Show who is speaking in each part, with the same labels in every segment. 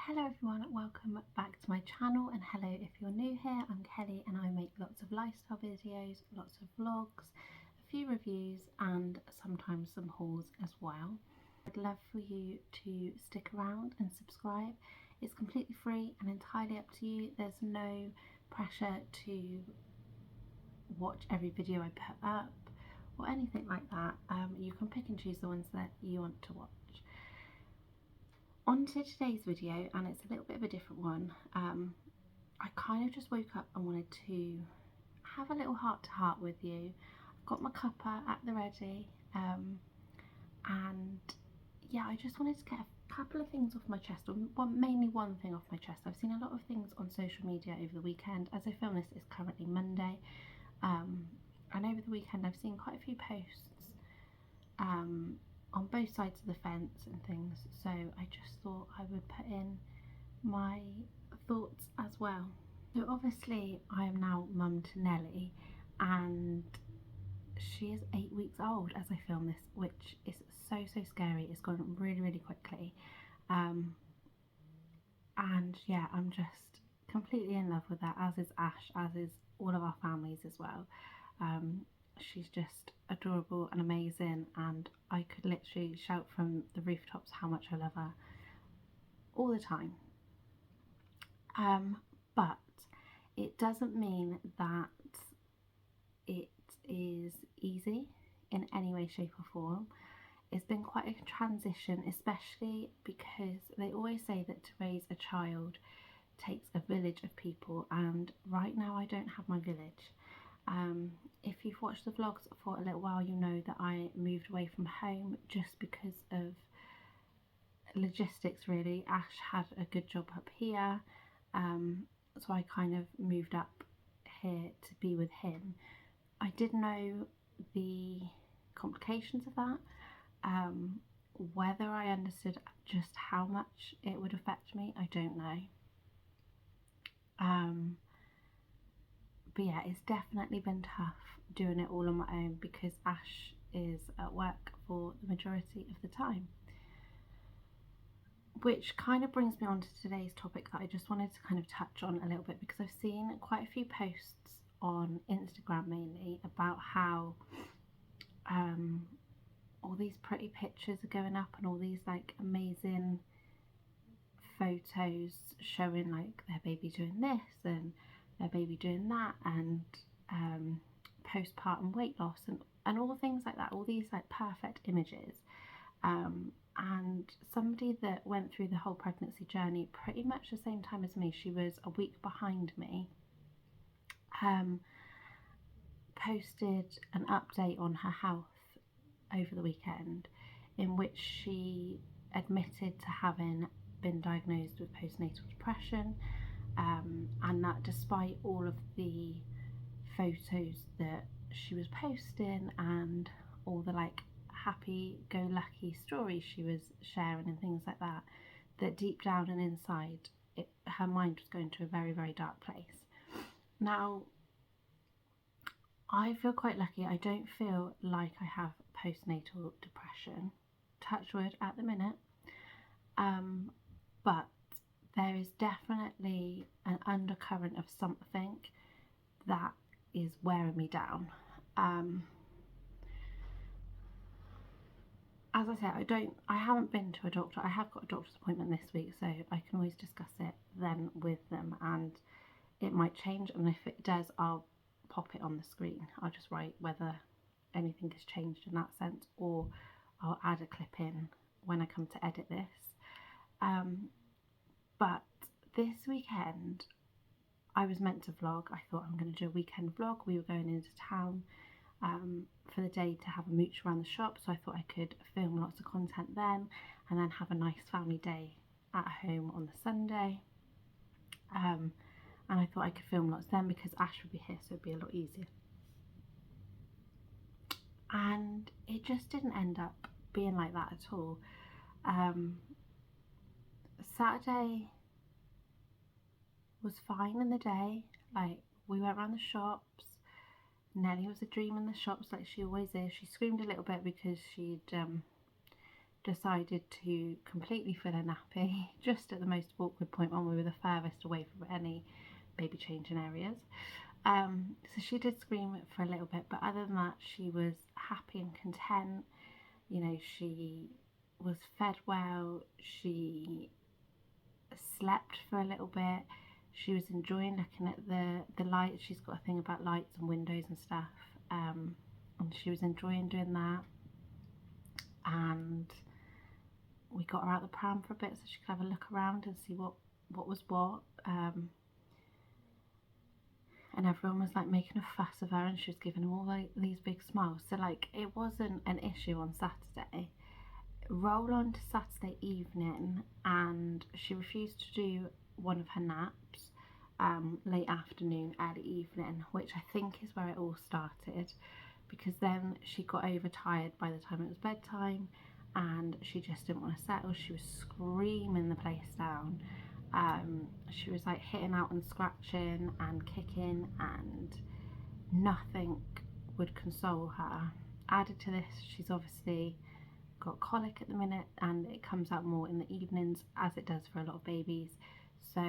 Speaker 1: Hello everyone, welcome back to my channel, and hello if you're new here. I'm Kelly and I make lots of lifestyle videos, lots of vlogs, a few reviews and sometimes some hauls as well. I'd love for you to stick around and subscribe. It's completely free and entirely up to you. There's no pressure to watch every video I put up or anything like that. You can pick and choose the ones that you want to watch. On to today's video, and it's a little bit of a different one. I kind of just woke up and wanted to have a little heart-to-heart with you. I've got my cuppa at the ready, and yeah, I just wanted to get a couple of things off my chest, or mainly one thing off my chest. I've seen a lot of things on social media over the weekend. As I film this, it's currently Monday, and over the weekend I've seen quite a few posts on both sides of the fence and things, so I just thought I would put in my thoughts as well. So obviously I am now mum to Nelly, and she is 8 weeks old as I film this, which is so scary. It's gone really quickly, and yeah, I'm just completely in love with her, as is Ash, as is all of our families as well. She's just adorable and amazing, and I could literally shout from the rooftops how much I love her all the time. But it doesn't mean that it is easy in any way, shape or form. It's been quite a transition, especially because they always say that to raise a child takes a village of people, and right now I don't have my village. If you've watched the vlogs for a little while, you know that I moved away from home just because of logistics really. Ash had a good job up here, so I kind of moved up here to be with him. I didn't know the complications of that, whether I understood just how much it would affect me, I don't know. But yeah, it's definitely been tough doing it all on my own because Ash is at work for the majority of the time. Which kind of brings me on to today's topic that I just wanted to kind of touch on a little bit, because I've seen quite a few posts on Instagram mainly about how all these pretty pictures are going up and all these like amazing photos showing like their baby doing this and their baby doing that, and postpartum weight loss and all things like that, all these like perfect images, and somebody that went through the whole pregnancy journey pretty much the same time as me, she was a week behind me, posted an update on her health over the weekend, in which she admitted to having been diagnosed with postnatal depression, and that despite all of the photos that she was posting and all the like happy-go-lucky stories she was sharing and things like that, that deep down and inside her mind was going to a very dark place. Now, I feel quite lucky. I don't feel like I have postnatal depression, touch wood, at the minute, but there is definitely an undercurrent of something that is wearing me down. As I said, I haven't been to a doctor. I have got a doctor's appointment this week, so I can always discuss it then with them, and it might change, and if it does, I'll pop it on the screen. I'll just write whether anything has changed in that sense, or I'll add a clip in when I come to edit this. But this weekend I was meant to vlog. I thought I'm going to do a weekend vlog. We were going into town for the day to have a mooch around the shop, so I thought I could film lots of content then and then have a nice family day at home on the Sunday, and I thought I could film lots then because Ash would be here, so it'd be a lot easier. And it just didn't end up being like that at all. Saturday was fine in the day. Like, we went around the shops. Nelly was a dream in the shops like she always is. She screamed a little bit because she'd decided to completely fill her nappy just at the most awkward point when we were the furthest away from any baby changing areas. So she did scream for a little bit, but other than that she was happy and content. You know, she was fed well, she slept for a little bit, she was enjoying looking at the lights. She's got a thing about lights and windows and stuff, and she was enjoying doing that. And we got her out the pram for a bit so she could have a look around and see what was what. And everyone was like making a fuss of her, and she was giving them all like these big smiles. So like it wasn't an issue on Saturday. Roll on to Saturday evening, and she refused to do one of her naps, late afternoon, early evening, which I think is where it all started, because then she got overtired by the time it was bedtime and she just didn't want to settle. She was screaming the place down. She was like hitting out and scratching and kicking, and nothing would console her. Added to this, she's obviously got colic at the minute, and it comes out more in the evenings, as it does for a lot of babies. So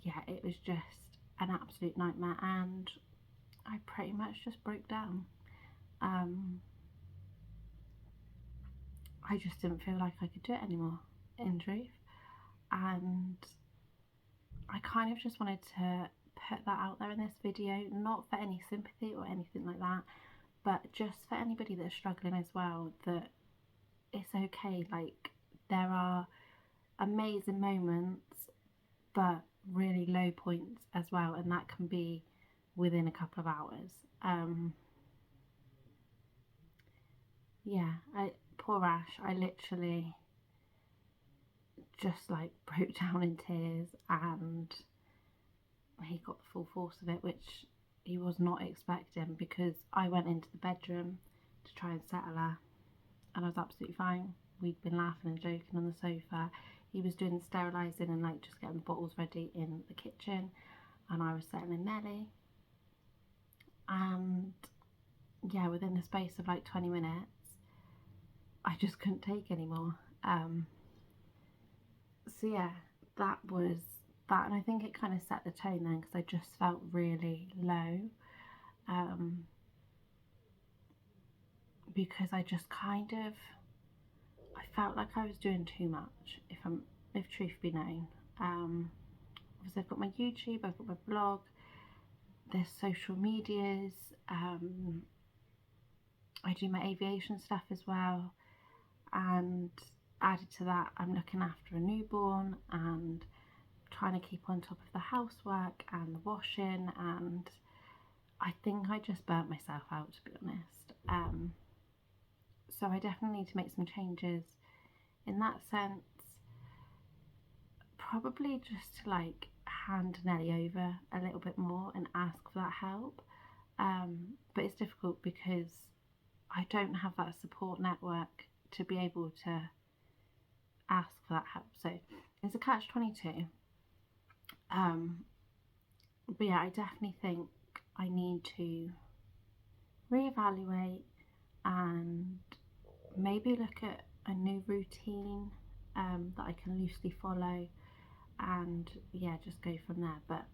Speaker 1: yeah, it was just an absolute nightmare, and I pretty much just broke down. I just didn't feel like I could do it anymore, in truth. And I kind of just wanted to put that out there in this video, not for any sympathy or anything like that, but just for anybody that's struggling as well, that it's okay. Like, there are amazing moments but really low points as well, and that can be within a couple of hours. Yeah, poor Ash, I literally just like broke down in tears, and he got the full force of it, which he was not expecting, because I went into the bedroom to try and settle her and I was absolutely fine. We'd been laughing and joking on the sofa. He was doing the sterilising and like just getting the bottles ready in the kitchen, and I was settling Nelly. And yeah, within the space of like 20 minutes I just couldn't take anymore. So yeah, that was that, and I think it kind of set the tone then, because I just felt really low, because I just kind of, I felt like I was doing too much, if truth be known. Obviously I've got my YouTube, I've got my blog, there's social medias, I do my aviation stuff as well, and added to that I'm looking after a newborn and trying to keep on top of the housework and the washing, and I think I just burnt myself out, to be honest. So I definitely need to make some changes in that sense. Probably just to like hand Nelly over a little bit more and ask for that help. But it's difficult because I don't have that support network to be able to ask for that help. So it's a catch-22. But yeah, I definitely think I need to reevaluate and maybe look at a new routine that I can loosely follow, and yeah, just go from there. But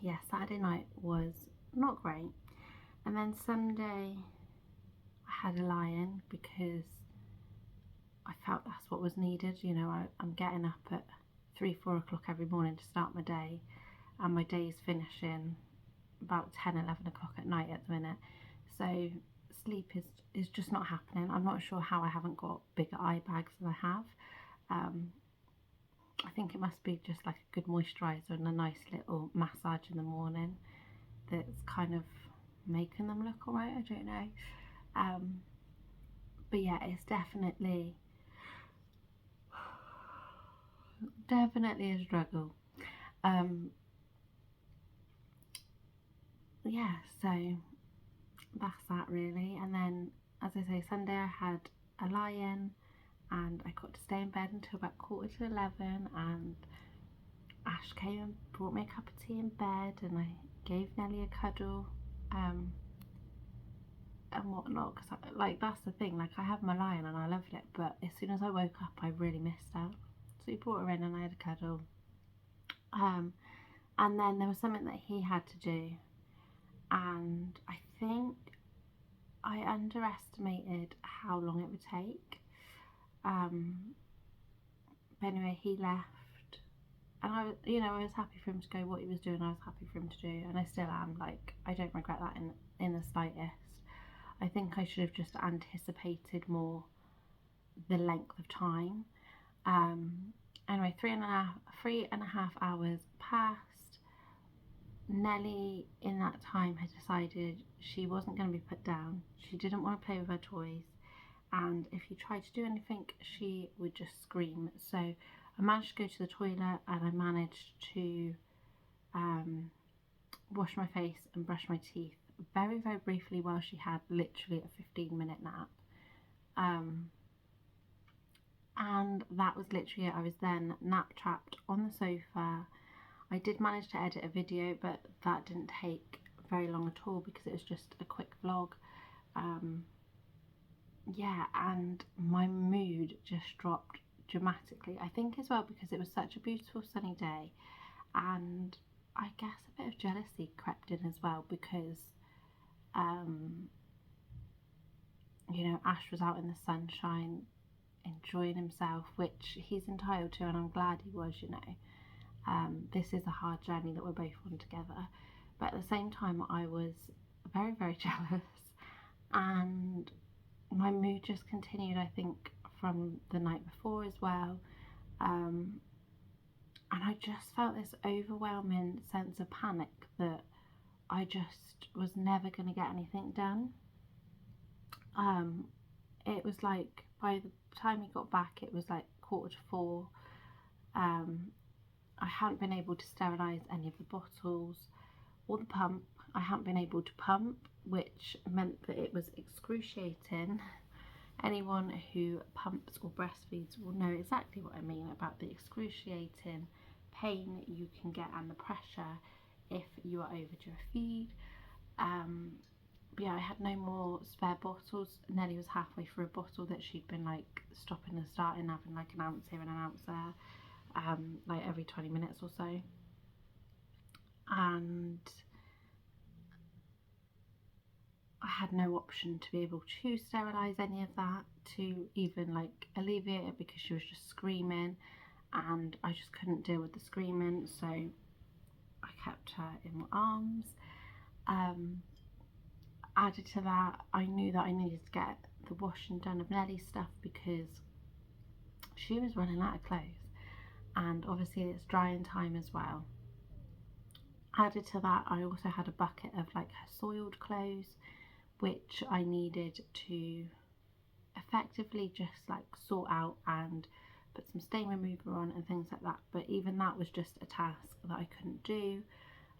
Speaker 1: yeah, Saturday night was not great, and then Sunday I had a lie-in because I felt that's what was needed. You know, I'm getting up at 3-4 o'clock every morning to start my day, and my day's finishing about 10-11 o'clock at night at the minute, so sleep is just not happening. I'm not sure how I haven't got bigger eye bags than I have. I think it must be just like a good moisturiser and a nice little massage in the morning that's kind of making them look alright, I don't know. But yeah, it's definitely a struggle. Yeah, so that's that really. And then, as I say, Sunday I had a lie-in and I got to stay in bed until about 11:15, and Ash came and brought me a cup of tea in bed, and I gave Nelly a cuddle. and whatnot, because like that's the thing, like I have my lion and I loved it, but as soon as I woke up I really missed her. So we brought her in and I had a cuddle, and then there was something that he had to do, and I think I underestimated how long it would take. But anyway, he left, and I was, I was happy for him to go. What he was doing, I was happy for him to do, and I still am. Like, I don't regret that in the slightest. I think I should have just anticipated more the length of time. Anyway, 3.5 hours passed. Nellie in that time had decided she wasn't going to be put down. She didn't want to play with her toys, and if you tried to do anything she would just scream. So I managed to go to the toilet, and I managed to wash my face and brush my teeth very, very briefly while she had literally a 15-minute nap. And that was literally it. I was then nap trapped on the sofa. I did manage to edit a video, but that didn't take very long at all because it was just a quick vlog. Yeah, and my mood just dropped dramatically. I think as well because it was such a beautiful sunny day, and I guess a bit of jealousy crept in as well because Ash was out in the sunshine enjoying himself, which he's entitled to, and I'm glad he was. This is a hard journey that we're both on together, but at the same time I was very, very jealous, and my mood just continued, I think, from the night before as well, and I just felt this overwhelming sense of panic that I just was never going to get anything done. It was like by the time he got back it was like 3:45. I hadn't been able to sterilise any of the bottles or the pump. I hadn't been able to pump, which meant that it was excruciating. Anyone who pumps or breastfeeds will know exactly what I mean about the excruciating pain you can get and the pressure if you are overdue a feed. But yeah, I had no more spare bottles. Nellie was halfway through a bottle that she'd been like stopping and starting, having like an ounce here and an ounce there, like every 20 minutes or so. And I had no option to be able to sterilise any of that, to even like alleviate it, because she was just screaming and I just couldn't deal with the screaming, so I kept her in my arms. Added to that, I knew that I needed to get the washing done of Nellie's stuff because she was running out of clothes, and obviously it's drying time as well. Added to that, I also had a bucket of like her soiled clothes, which I needed to effectively just like sort out and put some stain remover on and things like that. But even that was just a task that I couldn't do,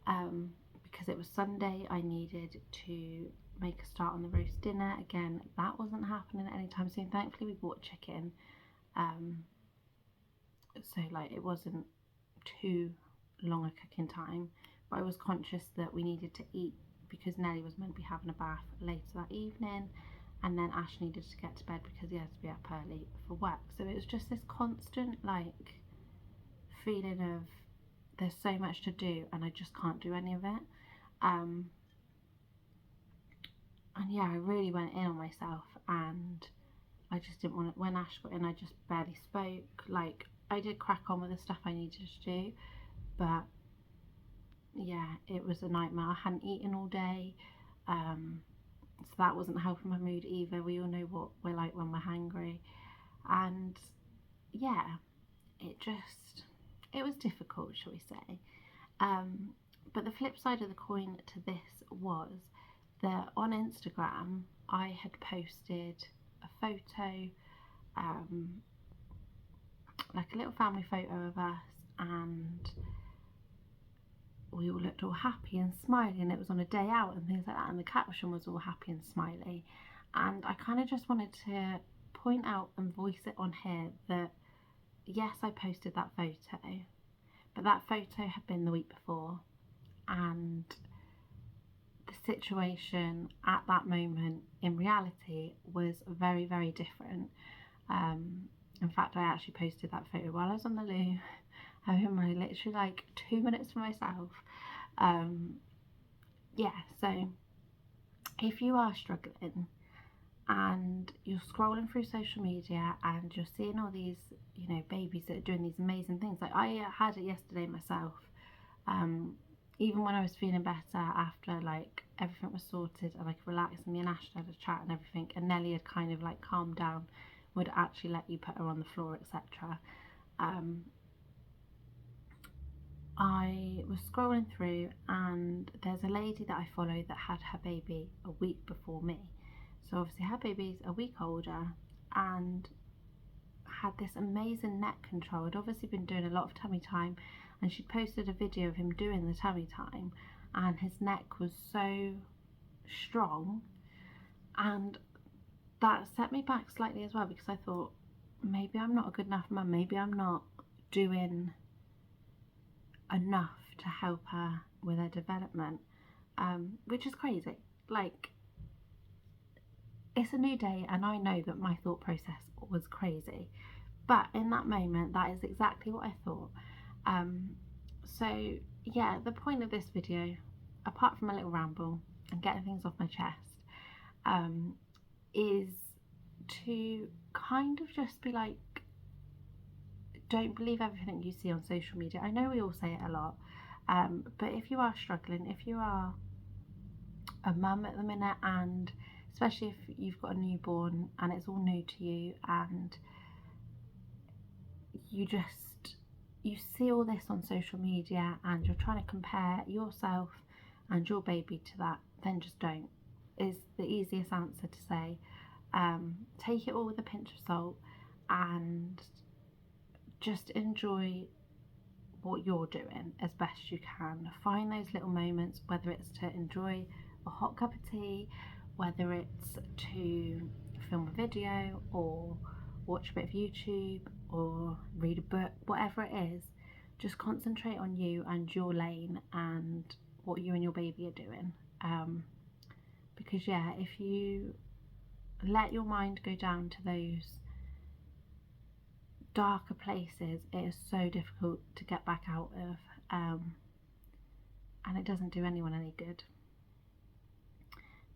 Speaker 1: because it was Sunday. I needed to make a start on the roast dinner. Again, that wasn't happening anytime soon. Thankfully we bought chicken, so like it wasn't too long a cooking time, but I was conscious that we needed to eat because Nellie was meant to be having a bath later that evening, and then Ash needed to get to bed because he had to be up early for work. So it was just this constant like feeling of there's so much to do and I just can't do any of it. And yeah, I really went in on myself, and I just didn't want to. When Ash got in, I just barely spoke. Like, I did crack on with the stuff I needed to do, but yeah, it was a nightmare. I hadn't eaten all day, so that wasn't helping my mood either. We all know what we're like when we're hungry, and yeah, it was difficult, shall we say. But the flip side of the coin to this was that on Instagram I had posted a photo, like a little family photo of us, and we all looked all happy and smiley, and it was on a day out and things like that, and the caption was all happy and smiley. And I kind of just wanted to point out and voice it on here that yes, I posted that photo, but that photo had been the week before, and the situation at that moment in reality was very, very different. In fact, I actually posted that photo while I was on the loo, having my literally like 2 minutes for myself. Yeah, so if you are struggling and you're scrolling through social media and you're seeing all these, you know, babies that are doing these amazing things, like I had it yesterday myself. Even when I was feeling better after like everything was sorted and I could relax, and me and Ash had a chat and everything, and Nelly had kind of like calmed down, would actually let you put her on the floor, etc. I was scrolling through and there's a lady that I follow that had her baby a week before me. So obviously her baby's a week older and had this amazing neck control. Had obviously been doing a lot of tummy time, and she posted a video of him doing the tummy time, and his neck was so strong, and that set me back slightly as well, because I thought maybe I'm not a good enough mum, maybe I'm not doing enough to help her with her development, which is crazy. Like, it's a new day and I know that my thought process was crazy, but in that moment that is exactly what I thought. So yeah, the point of this video, apart from a little ramble and getting things off my chest, is to kind of just be like, don't believe everything you see on social media. I know we all say it a lot, but if you are struggling, if you are a mum at the minute, and especially if you've got a newborn and it's all new to you, and you see all this on social media and you're trying to compare yourself and your baby to that, then just don't, is the easiest answer to say. Take it all with a pinch of salt and just enjoy what you're doing as best you can. Find those little moments, whether it's to enjoy a hot cup of tea, whether it's to film a video or watch a bit of YouTube or read a book, whatever it is. Just concentrate on you and your lane and what you and your baby are doing, because yeah, if you let your mind go down to those darker places, it is so difficult to get back out of, and it doesn't do anyone any good.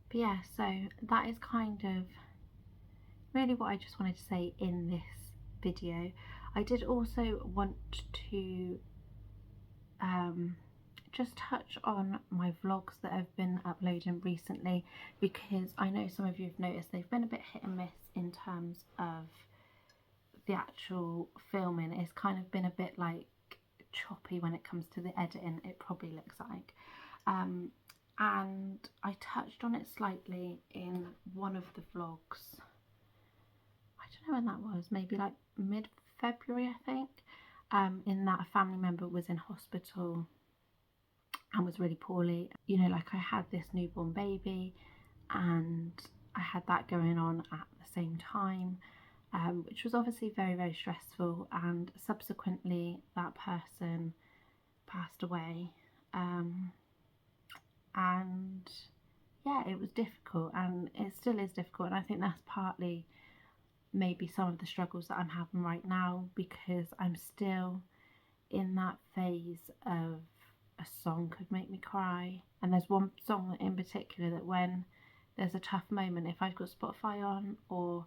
Speaker 1: But yeah, so that is kind of really what I just wanted to say in this video. I did also want to just touch on my vlogs that I've been uploading recently, because I know some of you have noticed they've been a bit hit and miss in terms of the actual filming. It's kind of been a bit like choppy when it comes to the editing, it probably looks like, and I touched on it slightly in one of the vlogs. I don't know when that was, maybe like mid-February I think, in that a family member was in hospital and was really poorly. You know, like I had this newborn baby and I had that going on at the same time, which was obviously very, very stressful, and subsequently that person passed away, and yeah, it was difficult and it still is difficult, and I think that's partly maybe some of the struggles that I'm having right now, because I'm still in that phase of a song could make me cry. And there's one song in particular that when there's a tough moment, if I've got Spotify on, or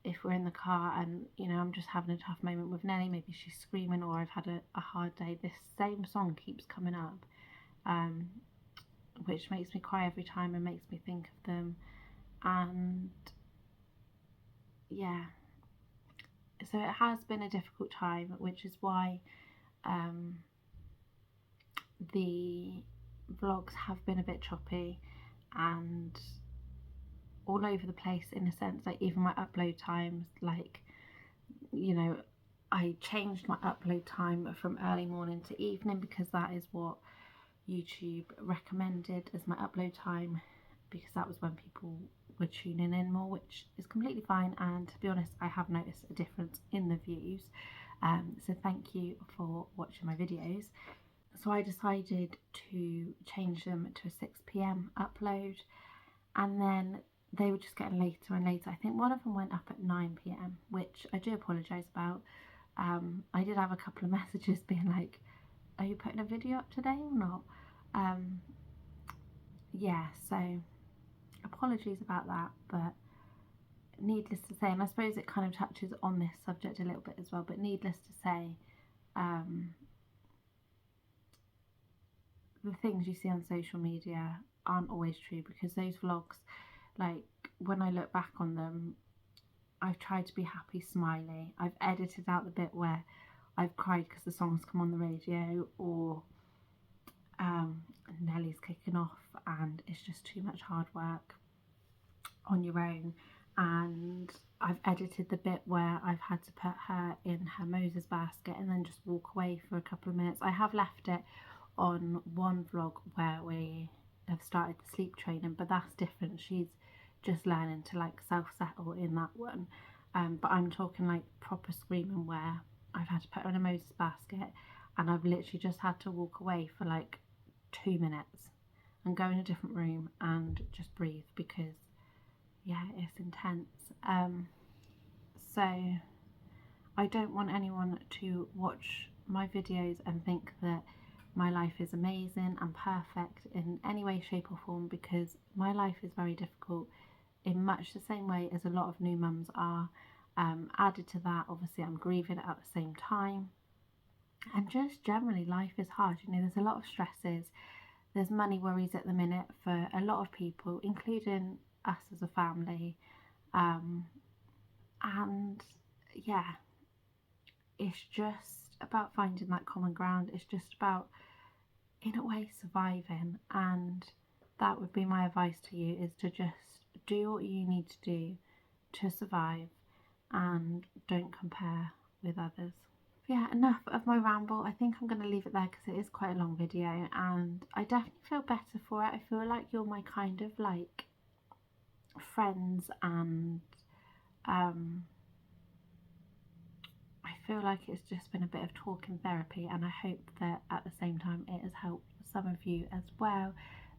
Speaker 1: if we're in the car and, you know, I'm just having a tough moment with Nelly, maybe she's screaming or I've had a hard day, this same song keeps coming up, which makes me cry every time and makes me think of them. And yeah, so it has been a difficult time, which is why the vlogs have been a bit choppy and all over the place, in a sense. Like even my upload times, like, you know, I changed my upload time from early morning to evening because that is what YouTube recommended as my upload time, because that was when people were tuning in more, which is completely fine, and to be honest I have noticed a difference in the views, so thank you for watching my videos. So I decided to change them to a 6 p.m. upload, and then they were just getting later and later. I think one of them went up at 9 p.m, which I do apologise about. I did have a couple of messages being like, are you putting a video up today or not? Yeah, so apologies about that, but needless to say, and I suppose it kind of touches on this subject a little bit as well, but needless to say, the things you see on social media aren't always true, because those vlogs, like when I look back on them, I've tried to be happy, smiley. I've edited out the bit where I've cried because the songs come on the radio, or Nelly's kicking off and it's just too much hard work on your own. And I've edited the bit where I've had to put her in her Moses basket and then just walk away for a couple of minutes. I have left it on one vlog where we have started the sleep training, but that's different. She's just learning to like self-settle in that one. But I'm talking like proper screaming where I've had to put her in a Moses basket and I've literally just had to walk away for like 2 minutes and go in a different room and just breathe, because yeah, it's intense. So I don't want anyone to watch my videos and think that my life is amazing and perfect in any way, shape or form, because my life is very difficult in much the same way as a lot of new mums are. Added to that, obviously I'm grieving at the same time, and just generally life is hard. You know, there's a lot of stresses, there's money worries at the minute for a lot of people, including us as a family, and yeah, it's just about finding that common ground. It's just about, in a way, surviving. And that would be my advice to you, is to just do what you need to do to survive and don't compare with others. Yeah, enough of my ramble. I think I'm going to leave it there because it is quite a long video, and I definitely feel better for it. I feel like you're my kind of like friends, and I feel like it's just been a bit of talking therapy, and I hope that at the same time it has helped some of you as well.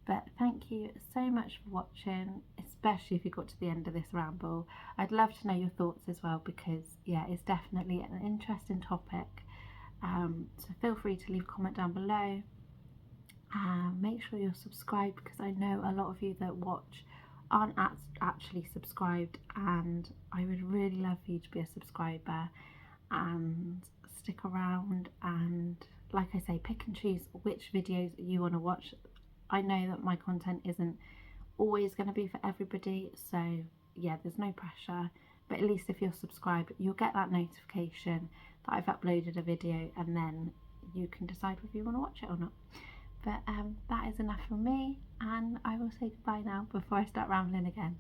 Speaker 1: But thank you so much for watching, especially if you got to the end of this ramble. I'd love to know your thoughts as well, because yeah, it's definitely an interesting topic. So feel free to leave a comment down below. Make sure you're subscribed, because I know a lot of you that watch aren't actually subscribed, and I would really love for you to be a subscriber and stick around, and like I say, pick and choose which videos you want to watch. I know that my content isn't always going to be for everybody, so yeah, there's no pressure, but at least if you're subscribed, you'll get that notification that I've uploaded a video, and then you can decide whether you want to watch it or not. But that is enough from me, and I will say goodbye now before I start rambling again,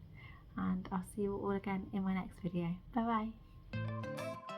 Speaker 1: and I'll see you all again in my next video. Bye bye.